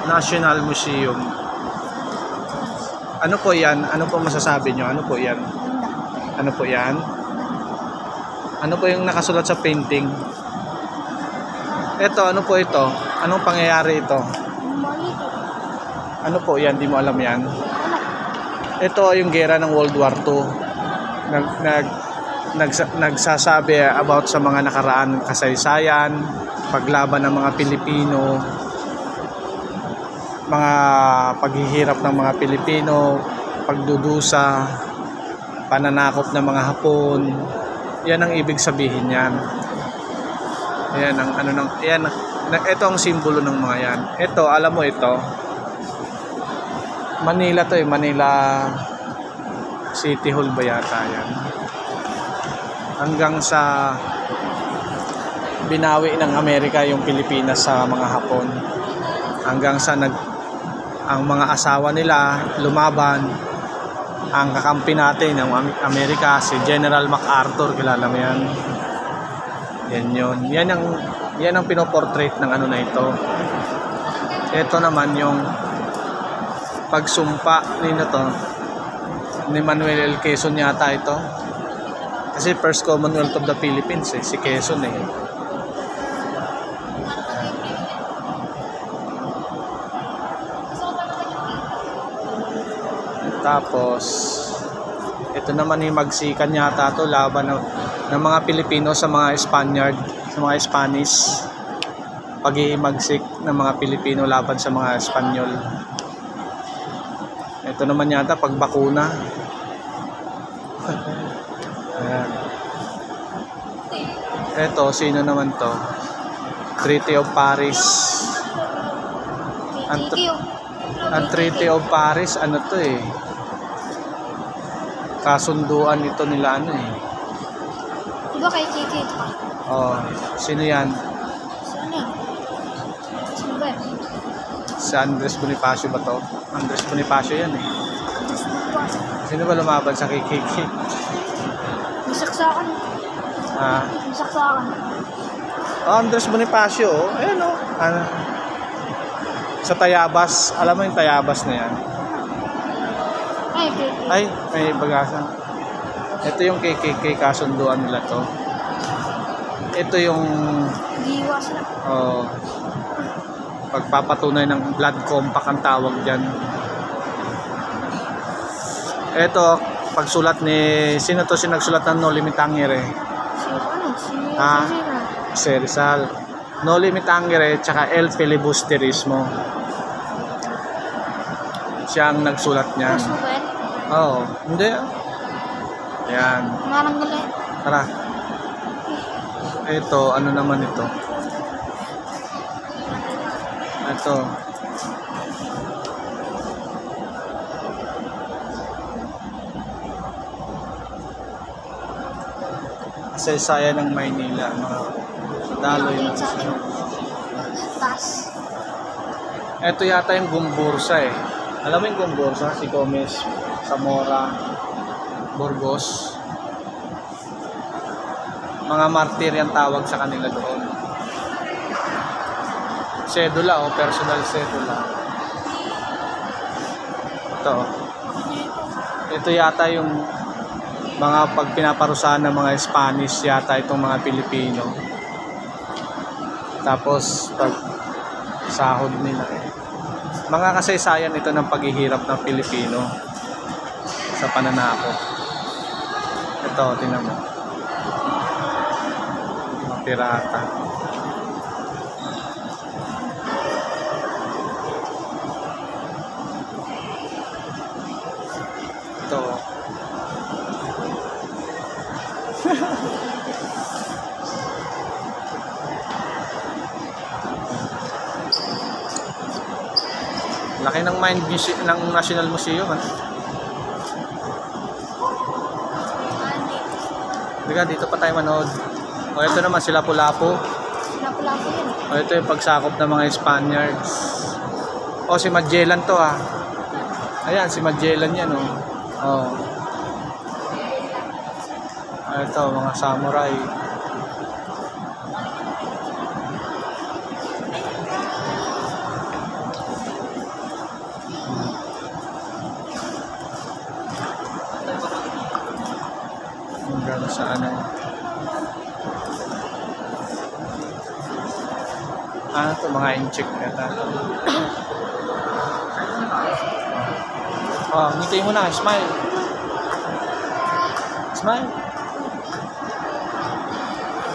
National Museum. Ano po yan? Ano po masasabi nyo? Ano po yan? Ano po yan? Ano po yung nakasulat sa painting? Ito, ano po ito? Anong pangyayari ito? Ano po yan? Di mo alam yan? Ito yung gera ng World War II. Nagsasabi about sa mga nakaraan kasaysayan, paglaban ng mga Pilipino, mga paghihirap ng mga Pilipino, pagdudusa, pananakop ng mga Hapon. Yan ang ibig sabihin niyan. Yan ang ano nang yan, ito ang simbolo ng mga yan. Ito, alam mo ito. Manila to eh, Manila City Hall ba yata yan? Hanggang sa binawi ng Amerika yung Pilipinas sa mga Hapon. Hanggang sa ang mga asawa nila lumaban. Ang kakampi natin ng Amerika, si General MacArthur, kilala mo yan? Yan yun. Yan ang pinoportrait ng ano na ito. Ito naman yung pagsumpa ni Manuel L. Quezon yata ito. Kasi first Commonwealth of the Philippines si Quezon eh. Tapos ito naman yung magsikan yata to, laban ng mga Pilipino sa mga Spaniard, sa mga Spanish. Pag-iimagsik ng mga Pilipino laban sa mga Espanyol. Ito naman yata pagbakuna. Ayan. Ito, sino naman to? Treaty of Paris. Ang Treaty of Paris, ano to eh? Kasunduan ito nila ano eh. Diba kay Kiki pa? Oh, sino yan? Sino yan? Sino ba yan? Si Andres Bonifacio ba to? Andres Bonifacio yan eh. Sino ba lumaban sa Kiki? Masaksakan. Ah. Masaksakan. Oh, Andres Bonifacio, oh. Ayan oh. Ano? Sa Tayabas, alam mo yung Tayabas na yan? Ay, Kiki. Ay, may bagasan. Ito yung KKK, kasunduan nila to. Ito yung Diwas na. pagpapatunay ng blood compact ang tawag dyan. Ito, pagsulat ni sino to sinagsulat ng No Limit Tangere? Si Rizal. No Limit Tangere tsaka El Filibusterismo. Siya ang nagsulat niyan. Oo, hindi. Yan. Tara. Ito, ano naman ito? Ito. Kasaysayan ng Maynila, mga daloy ng Tas. Ito yata yung Gumbursa eh. Alam mo yung Gumbursa? Si Gomez, Zamora, Burgos. Mga martir yung tawag sa kanila doon. Sedula o personal sedula. Ito yata yung mga pagpinaparusahan ng mga Spanish yata itong mga Pilipino. Tapos pag sahod nila mga kasaysayan ito ng paghihirap ng Pilipino sa pananakop. Ito, tingnan mo. Mga pirata. Ito. Laki ng ng National Museum. Dito pa tayo manood. O ito naman sila Lapu-Lapu. Lapu-Lapu yun. O ito yung pagsakop ng mga Spaniards. O si Magellan to ah. Ayan si Magellan yan oh. Oh. Ito mga samurai. Sa ano? Ito mga incheck yata. Ngitihin mo na. Smile. Smile.